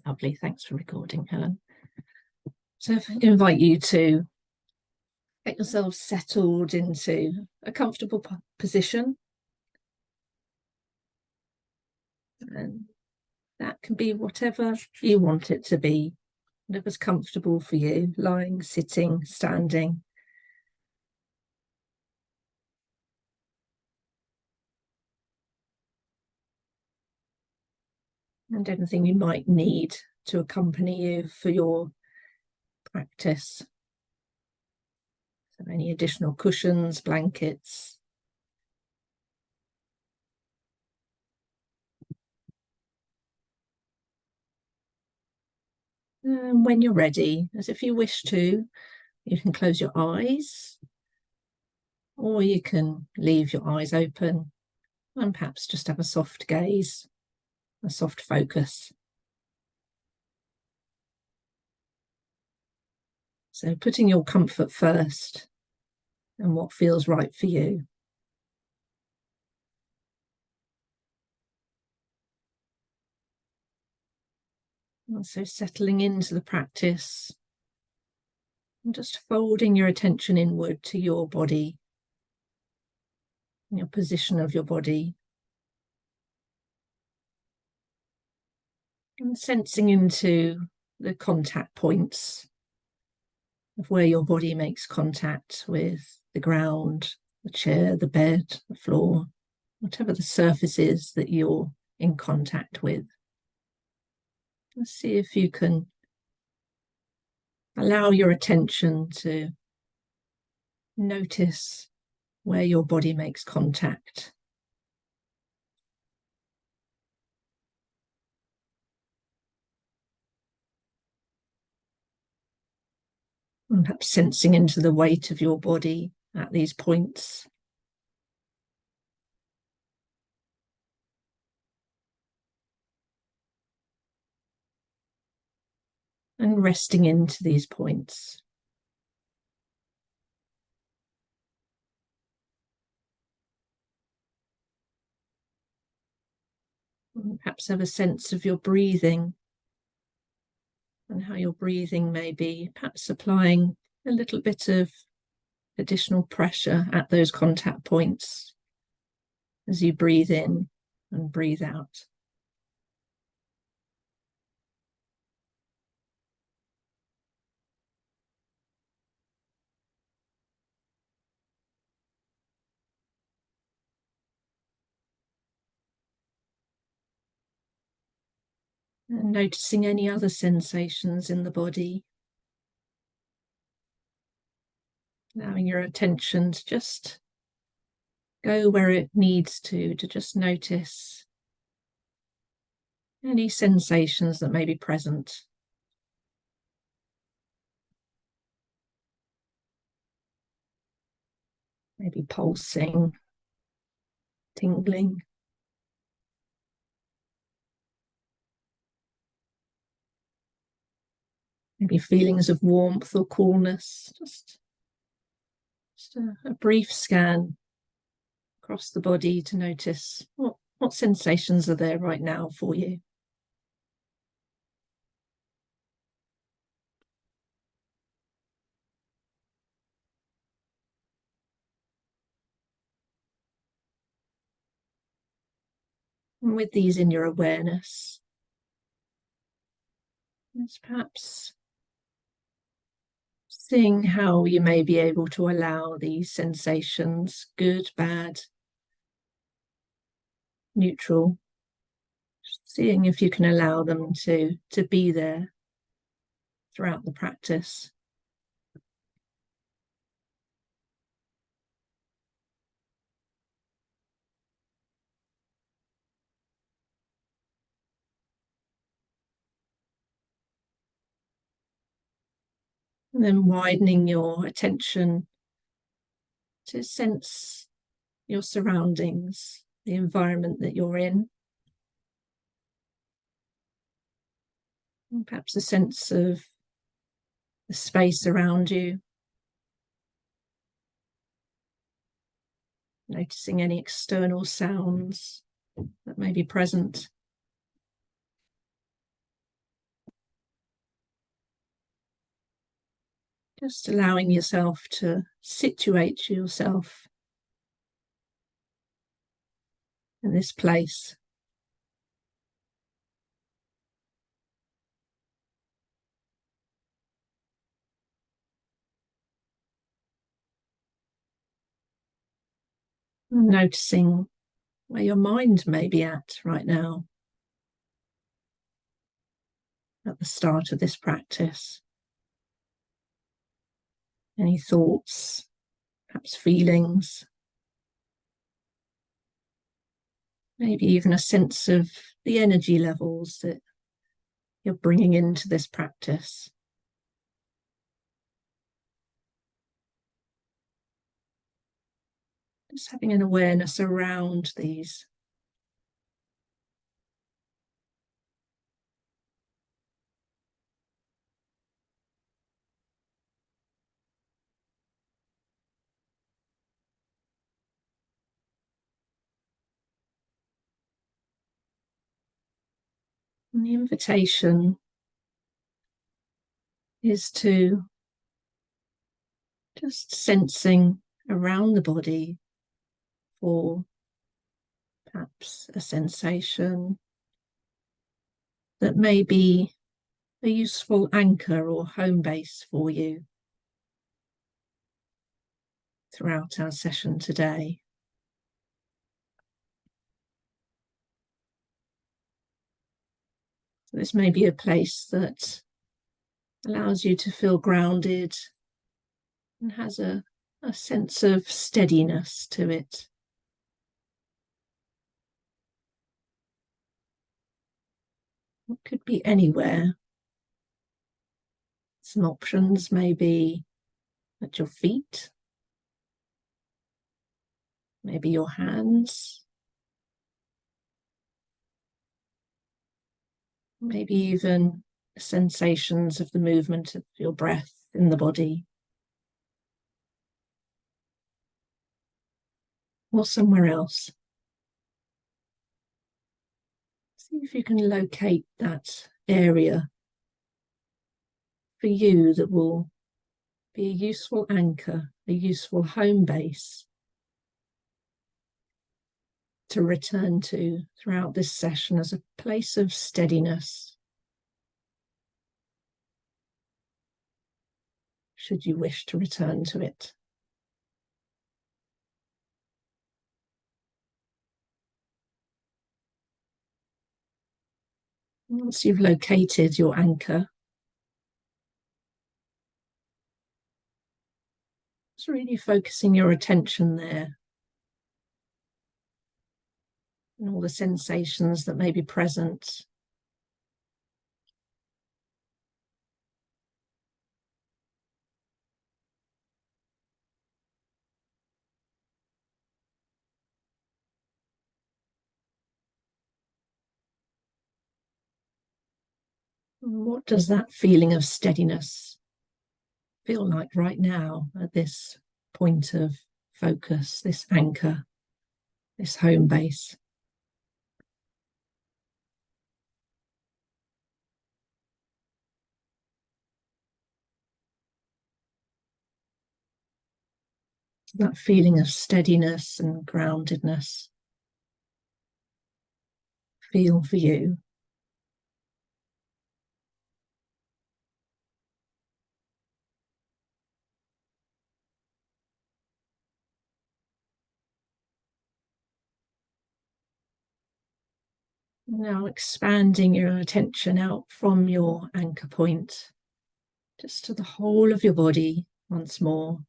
Lovely, thanks for recording, Helen. So if I invite you to get yourself settled into a comfortable position. And that can be whatever you want it to be, whatever's comfortable for you, lying, sitting, standing. And anything you might need to accompany you for your practice. So any additional cushions, blankets. And when you're ready, as if you wish to, you can close your eyes, or you can leave your eyes open and perhaps just have a soft gaze, a soft focus. So putting your comfort first and what feels right for you. And so settling into the practice and just folding your attention inward to your body, your position of your body, and sensing into the contact points of where your body makes contact with the ground, the chair, the bed, the floor, whatever the surface is that you're in contact with. Let's see if you can allow your attention to notice where your body makes contact. And perhaps sensing into the weight of your body at these points. And resting into these points. And perhaps have a sense of your breathing and how your breathing may be perhaps applying a little bit of additional pressure at those contact points as you breathe in and breathe out. And noticing any other sensations in the body. Allowing your attention to just go where it needs to just notice any sensations that may be present. Maybe pulsing, tingling. Maybe feelings of warmth or coolness. Just a brief scan across the body to notice what sensations are there right now for you. And with these in your awareness, it's perhaps seeing how you may be able to allow these sensations, good, bad, neutral, seeing if you can allow them to be there throughout the practice. And then widening your attention to sense your surroundings, the environment that you're in. And perhaps a sense of the space around you. Noticing any external sounds that may be present. Just allowing yourself to situate yourself in this place. Noticing where your mind may be at right now at the start of this practice. Any thoughts, perhaps feelings, maybe even a sense of the energy levels that you're bringing into this practice. Just having an awareness around these. And the invitation is to just sensing around the body for perhaps a sensation that may be a useful anchor or home base for you throughout our session today. So this may be a place that allows you to feel grounded and has a sense of steadiness to it. It could be anywhere. Some options may be at your feet, maybe your hands, maybe even sensations of the movement of your breath in the body, or somewhere else. See if you can locate that area for you that will be a useful anchor, a useful home base to return to throughout this session as a place of steadiness, should you wish to return to it. Once you've located your anchor, just really focusing your attention there and all the sensations that may be present. What does that feeling of steadiness feel like right now at this point of focus, this anchor, this home base? That feeling of steadiness and groundedness feel for you? Now expanding your attention out from your anchor point, just to the whole of your body once more,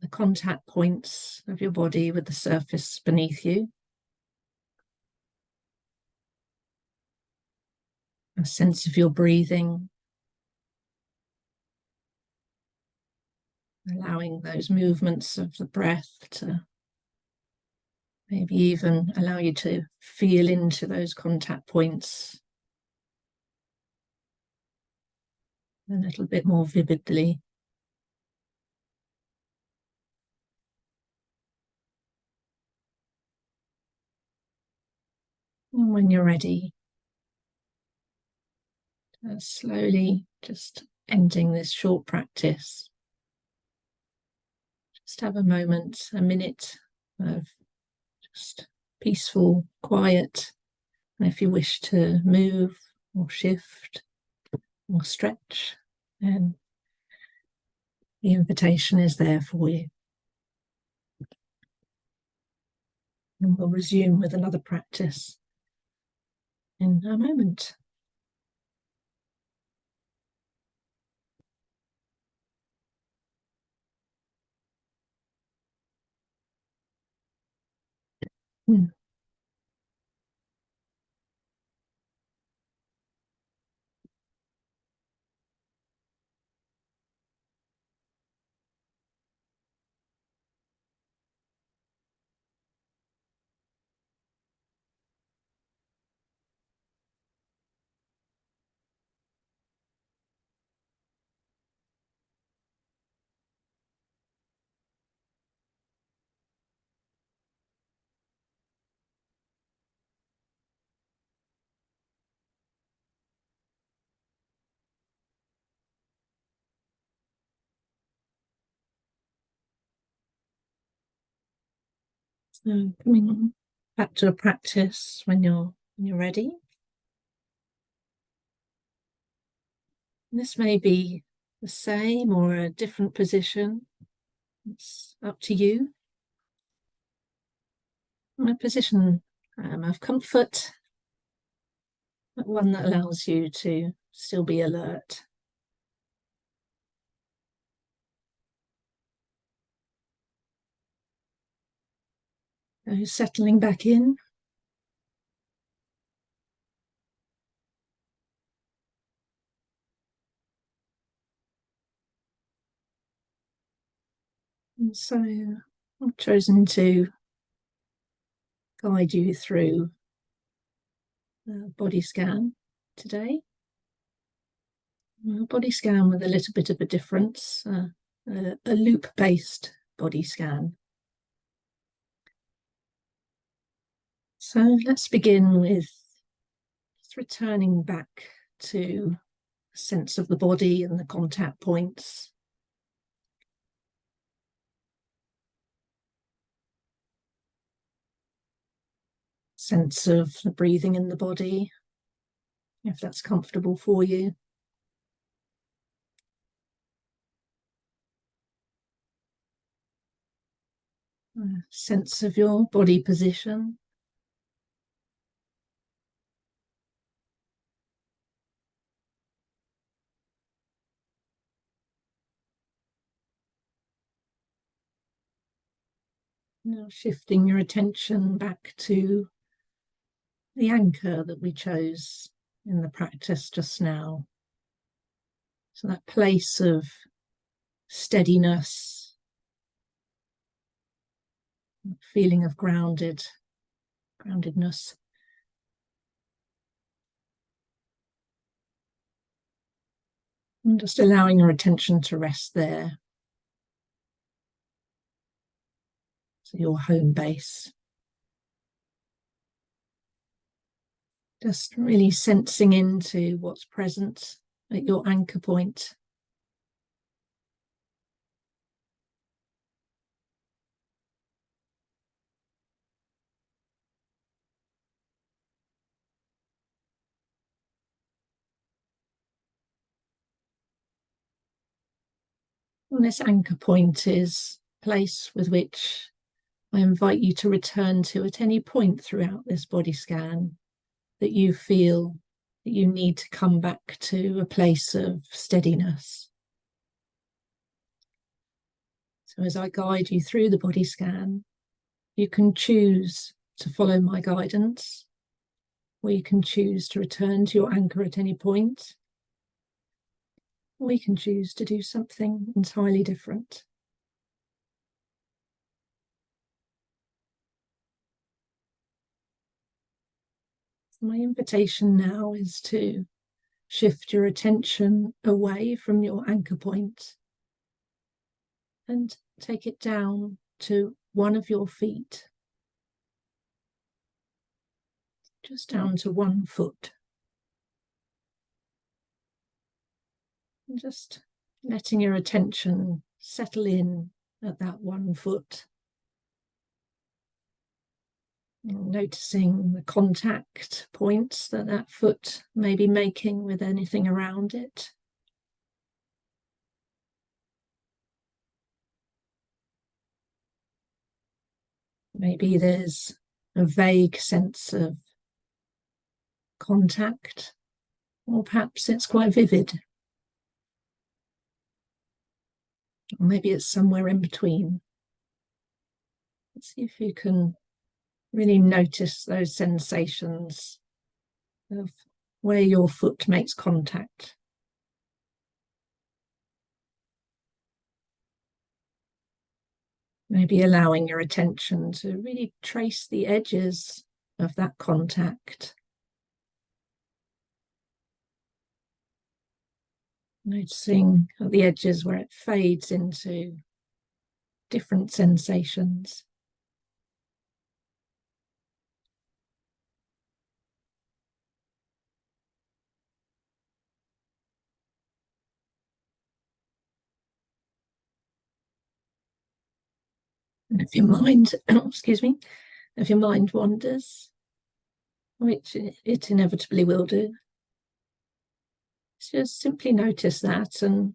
the contact points of your body with the surface beneath you. A sense of your breathing, allowing those movements of the breath to maybe even allow you to feel into those contact points a little bit more vividly. And when you're ready, slowly just ending this short practice, just have a moment, a minute of just peaceful, quiet. And if you wish to move or shift or stretch, then the invitation is there for you. And we'll resume with another practice in a moment. So coming back to a practice when you're ready. This may be the same or a different position. It's up to you. A position of comfort, but one that allows you to still be alert. So settling back in. And so I've chosen to guide you through a body scan today. A body scan with a little bit of a difference, a loop-based body scan. So let's begin with just returning back to a sense of the body and the contact points. Sense of the breathing in the body, if that's comfortable for you. A sense of your body position. Now shifting your attention back to the anchor that we chose in the practice just now. So that place of steadiness, feeling of groundedness. And just allowing your attention to rest there. So your home base. Just really sensing into what's present at your anchor point. And this anchor point is a place with which I invite you to return to at any point throughout this body scan that you feel that you need to come back to a place of steadiness. So as I guide you through the body scan, you can choose to follow my guidance, or you can choose to return to your anchor at any point, or you can choose to do something entirely different. My invitation now is to shift your attention away from your anchor point and take it down to one of your feet, just down to 1 foot. And just letting your attention settle in at that one foot. Noticing the contact points that that foot may be making with anything around it. Maybe there's a vague sense of contact, or perhaps it's quite vivid. Or maybe it's somewhere in between. Let's see if you can really notice those sensations of where your foot makes contact. Maybe allowing your attention to really trace the edges of that contact. Noticing at the edges where it fades into different sensations. And if your mind, if your mind wanders, which it inevitably will do, just simply notice that, and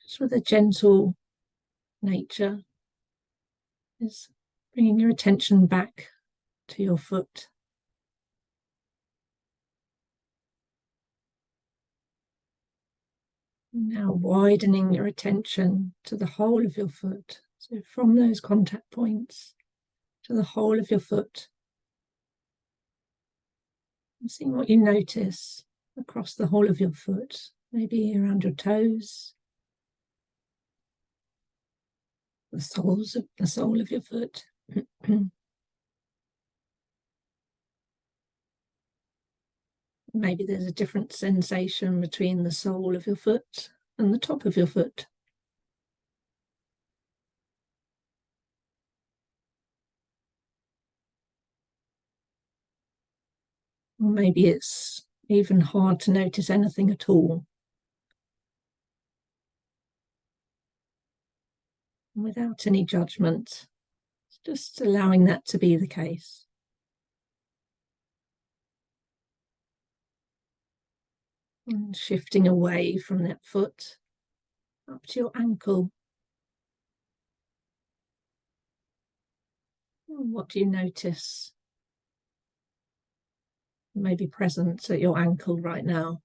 just with a gentle nature, is bringing your attention back to your foot. Now widening your attention to the whole of your foot. So from those contact points to the whole of your foot. And seeing what you notice across the whole of your foot, maybe around your toes, the sole of your foot. Maybe there's a different sensation between the sole of your foot and the top of your foot. Or maybe it's even hard to notice anything at all. Without any judgment, just allowing that to be the case. And shifting away from that foot up to your ankle. And what do you notice may be present at your ankle right now?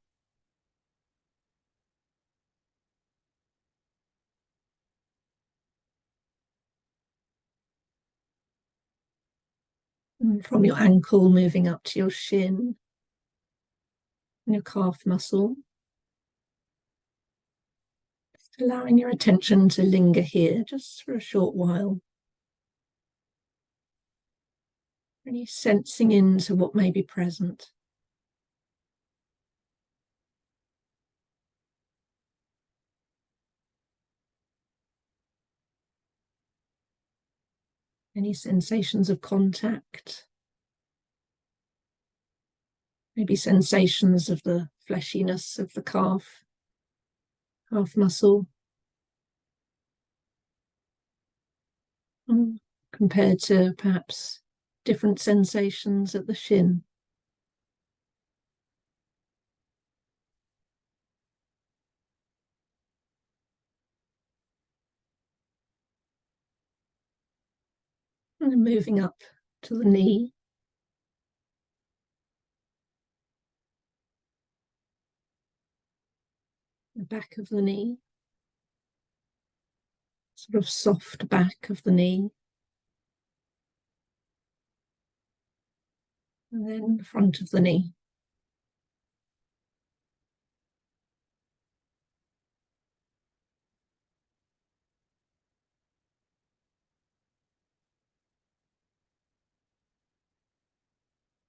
And from your ankle moving up to your shin and your calf muscle. Just allowing your attention to linger here just for a short while. Really sensing into what may be present. Any sensations of contact? Maybe sensations of the fleshiness of the calf muscle. Compared to perhaps different sensations at the shin. And then moving up to the knee. The back of the knee. Sort of soft back of the knee. And then the front of the knee.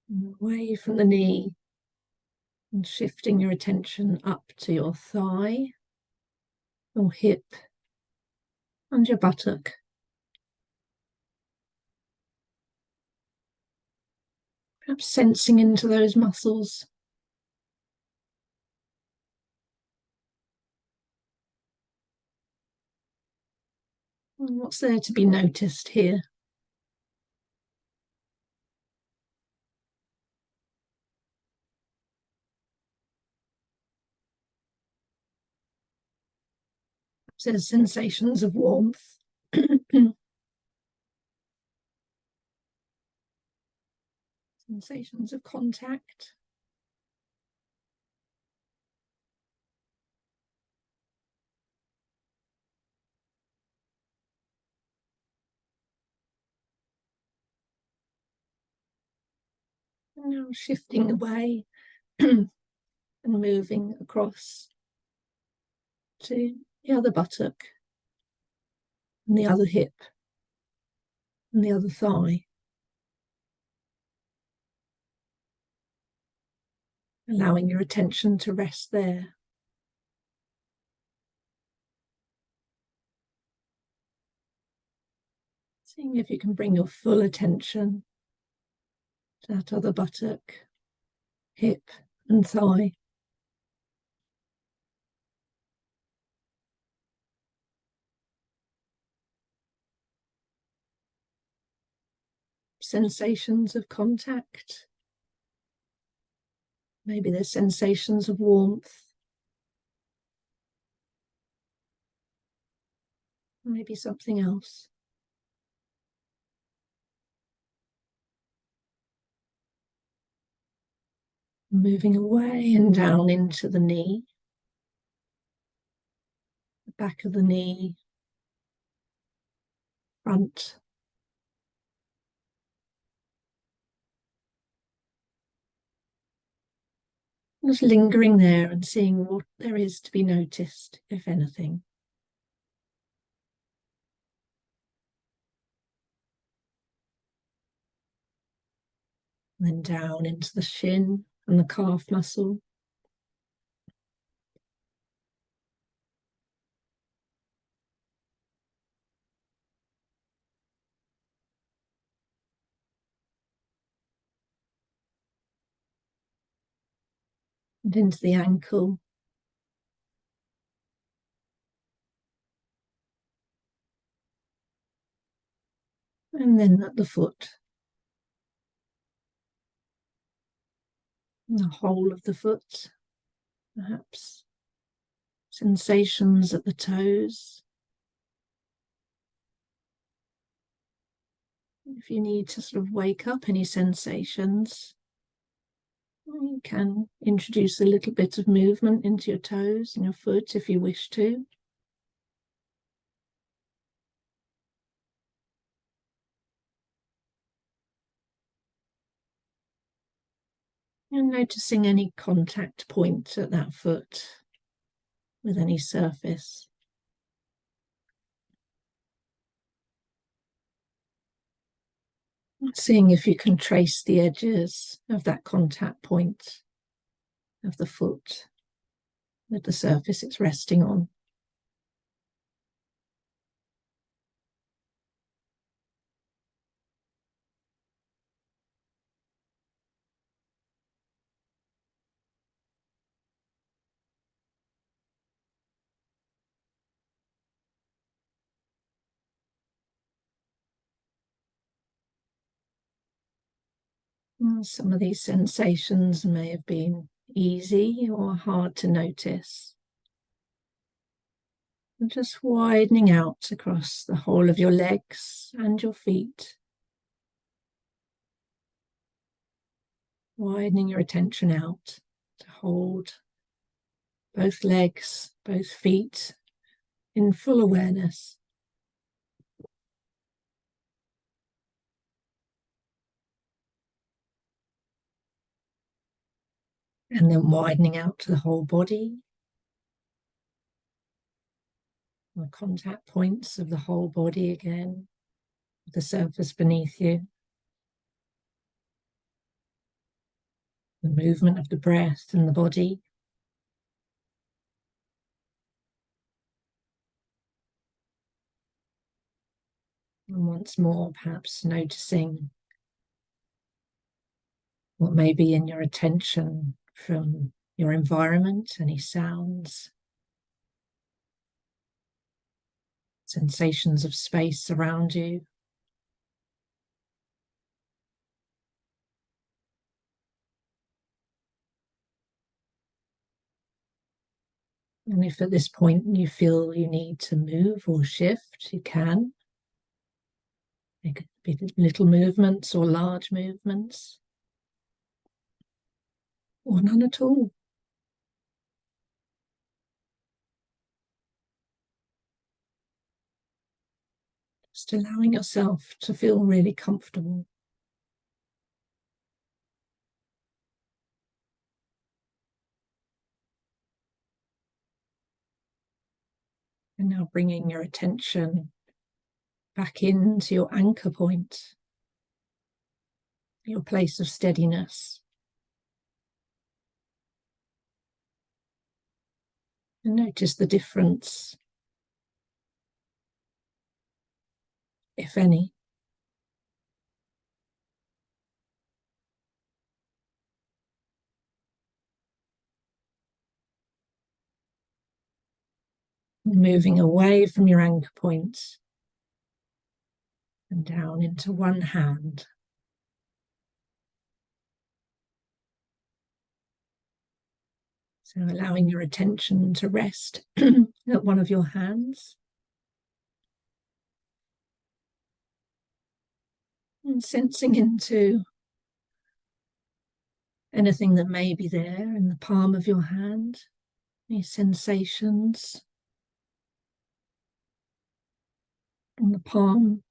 And away from the knee, and shifting your attention up to your thigh, your hip, and your buttock. Perhaps sensing into those muscles. And what's there to be noticed here? There's sensations of warmth. Sensations of contact. And now shifting away and moving across to the other buttock and the other hip and the other thigh. Allowing your attention to rest there. Seeing if you can bring your full attention to that other buttock, hip and thigh. Sensations of contact. Maybe there's sensations of warmth. Maybe something else. Moving away and down into the knee, the back of the knee, front. Just lingering there and seeing what there is to be noticed, if anything. And then down into the shin and the calf muscle. And into the ankle. And then at the foot. And the whole of the foot, perhaps. Sensations at the toes. If you need to sort of wake up any sensations, you can introduce a little bit of movement into your toes and your foot if you wish to. And noticing any contact point at that foot with any surface. Seeing if you can trace the edges of that contact point of the foot with the surface it's resting on. Some of these sensations may have been easy or hard to notice. And just widening out across the whole of your legs and your feet. Widening your attention out to hold both legs, both feet in full awareness. And then widening out to the whole body. The contact points of the whole body again, the surface beneath you. The movement of the breath and the body. And once more, perhaps noticing what may be in your attention from your environment, any sounds, sensations of space around you. And if at this point you feel you need to move or shift, you can. It could be little movements or large movements, or none at all. Just allowing yourself to feel really comfortable. And now bringing your attention back into your anchor point, your place of steadiness. And notice the difference, if any. Moving away from your anchor point and down into one hand. So allowing your attention to rest at one of your hands. And sensing into anything that may be there in the palm of your hand, any sensations on the palm,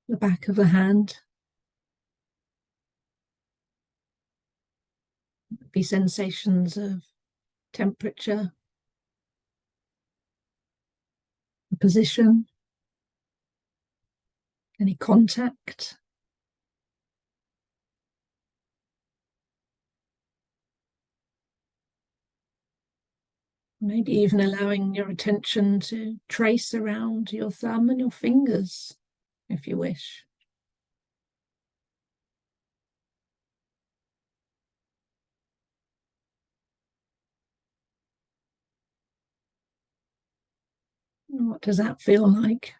the back of the hand. Be sensations of temperature, position, any contact. Maybe even allowing your attention to trace around your thumb and your fingers, if you wish. What does that feel like?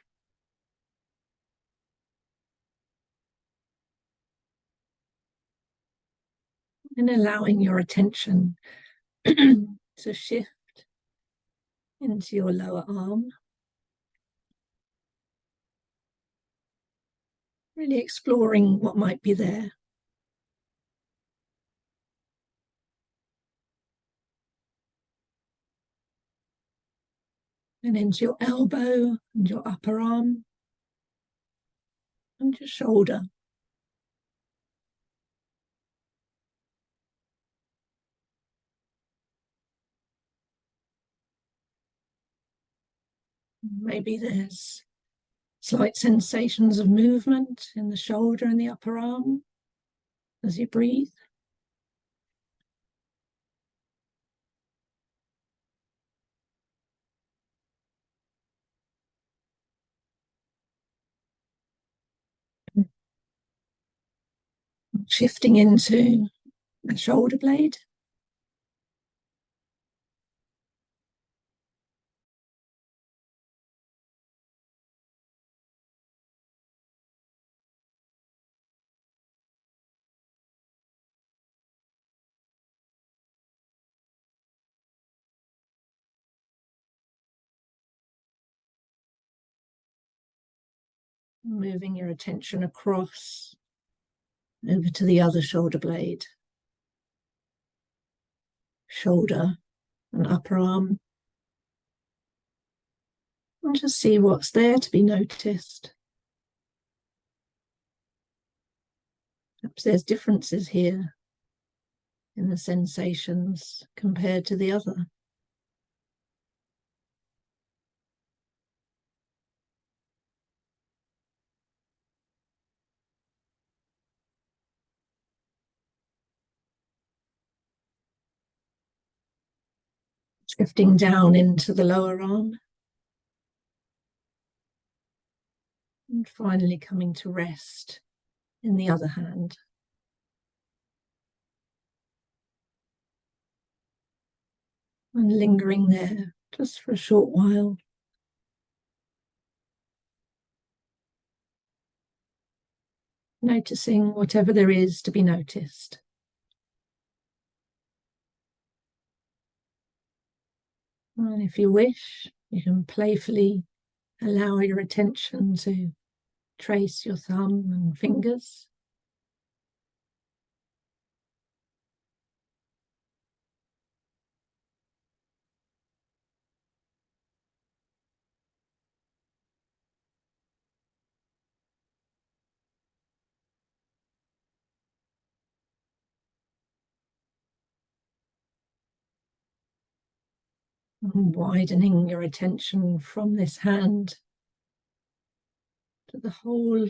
And allowing your attention to shift into your lower arm. Really exploring what might be there. And into your elbow and your upper arm and your shoulder. Maybe there's slight sensations of movement in the shoulder and the upper arm as you breathe. Shifting into the shoulder blade. Moving your attention across over to the other shoulder blade, shoulder and upper arm. And just see what's there to be noticed. Perhaps there's differences here in the sensations compared to the other. Drifting down into the lower arm. And finally coming to rest in the other hand. And lingering there just for a short while. noticing whatever there is to be noticed. And if you wish, you can playfully allow your attention to trace your thumb and fingers. And widening your attention from this hand to the whole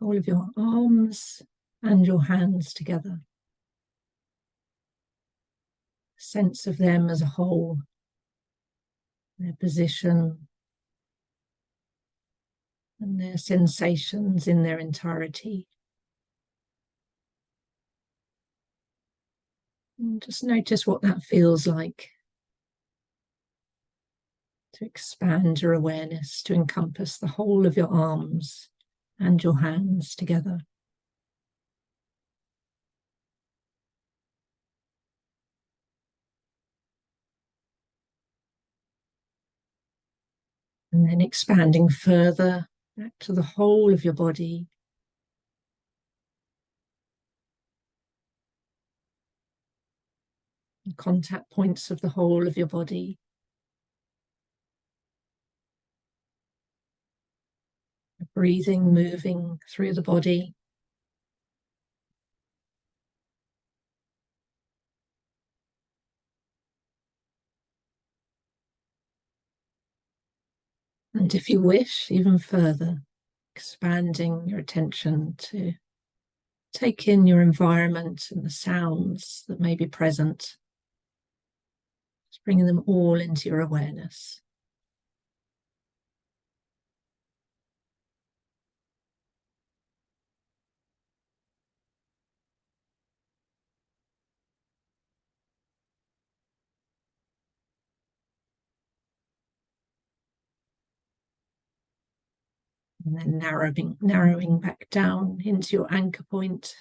of your arms and your hands together. Sense of them as a whole, their position and their sensations in their entirety. And just notice what that feels like to expand your awareness to encompass the whole of your arms and your hands together. And then expanding further back to the whole of your body. The contact points of the whole of your body. Breathing, moving through the body. And if you wish, even further, expanding your attention to take in your environment and the sounds that may be present. Just bringing them all into your awareness. And then narrowing back down into your anchor point,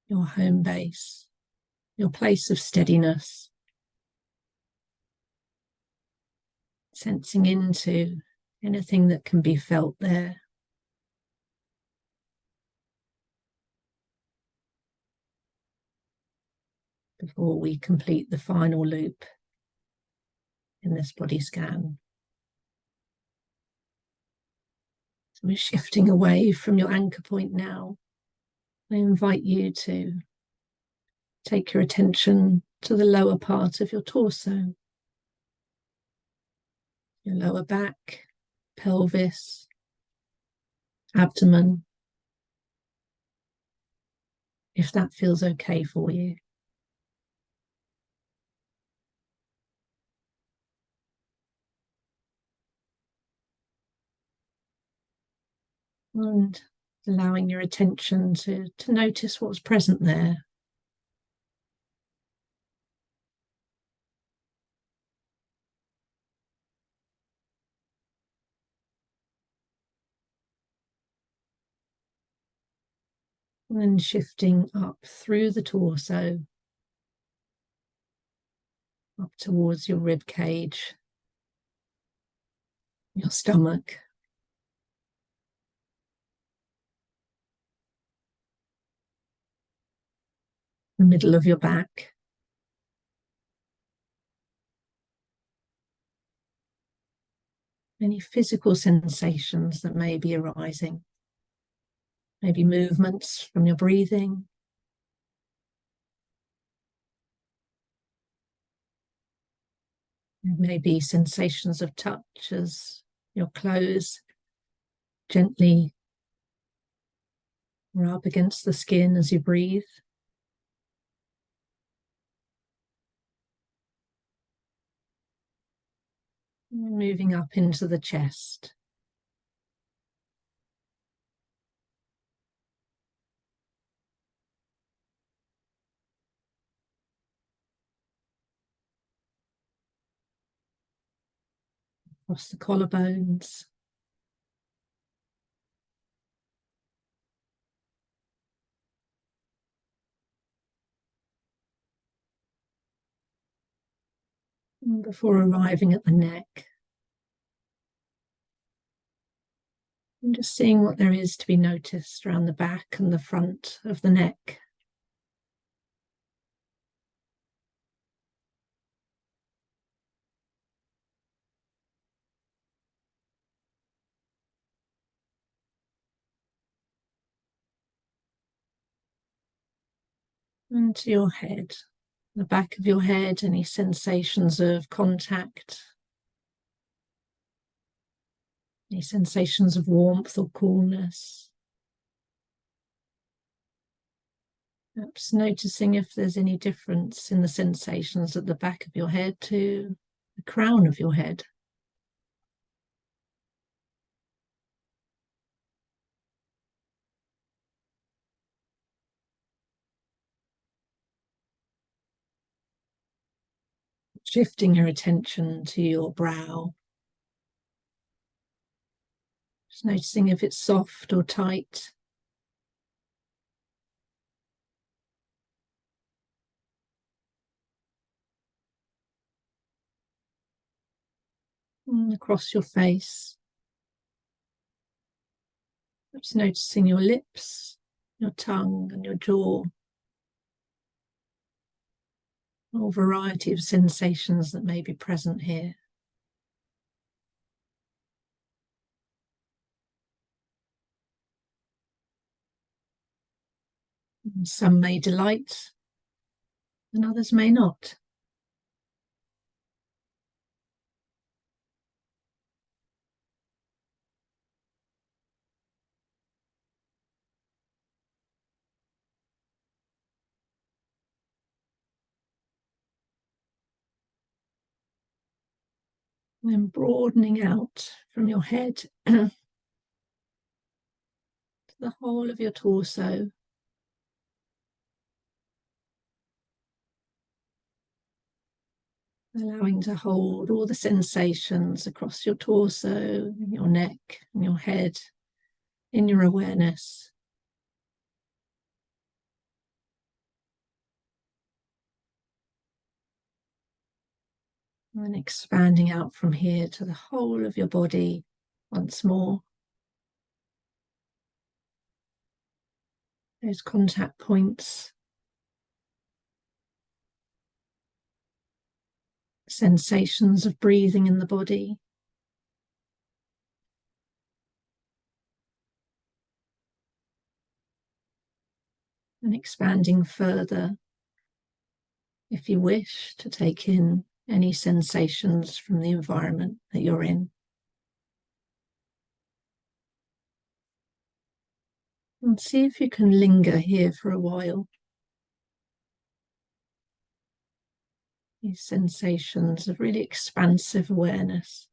your home base, your place of steadiness. Sensing into anything that can be felt there. Before we complete the final loop in this body scan. So we're shifting away from your anchor point now. I invite you to take your attention to the lower part of your torso, your lower back, pelvis, abdomen, if that feels okay for you. And allowing your attention to notice what's present there. And then shifting up through the torso, up towards your rib cage, your stomach, the middle of your back, any physical sensations that may be arising, maybe movements from your breathing, maybe sensations of touch as your clothes gently rub against the skin as you breathe. Moving up into the chest. Across the collarbones. And before arriving at the neck, and just seeing what there is to be noticed around the back and the front of the neck. And to your head, the back of your head, any sensations of contact, any sensations of warmth or coolness. Perhaps noticing if there's any difference in the sensations at the back of your head to the crown of your head. Shifting your attention to your brow. Just noticing if it's soft or tight. And across your face. Just noticing your lips, your tongue and your jaw. A whole variety of sensations that may be present here. And some may delight and others may not. And then broadening out from your head to the whole of your torso. Allowing to hold all the sensations across your torso, your neck, and your head in your awareness. And expanding out from here to the whole of your body once more. Those contact points, sensations of breathing in the body. And expanding further, if you wish, to take in any sensations from the environment that you're in. And see if you can linger here for a while. These sensations of really expansive awareness.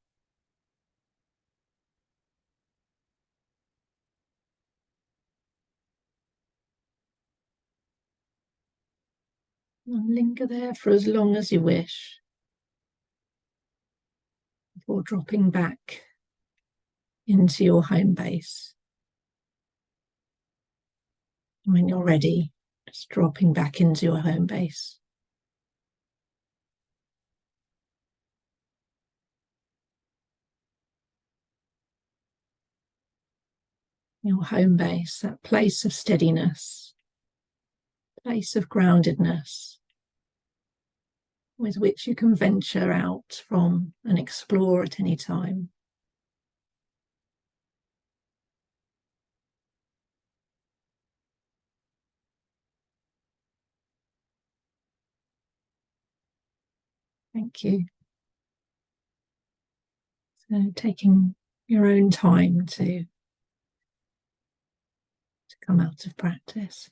And linger there for as long as you wish before dropping back into your home base. When you're ready, just dropping back into your home base. Your home base, that place of steadiness, place of groundedness, with which you can venture out from and explore at any time. Thank you. So taking your own time to come out of practice.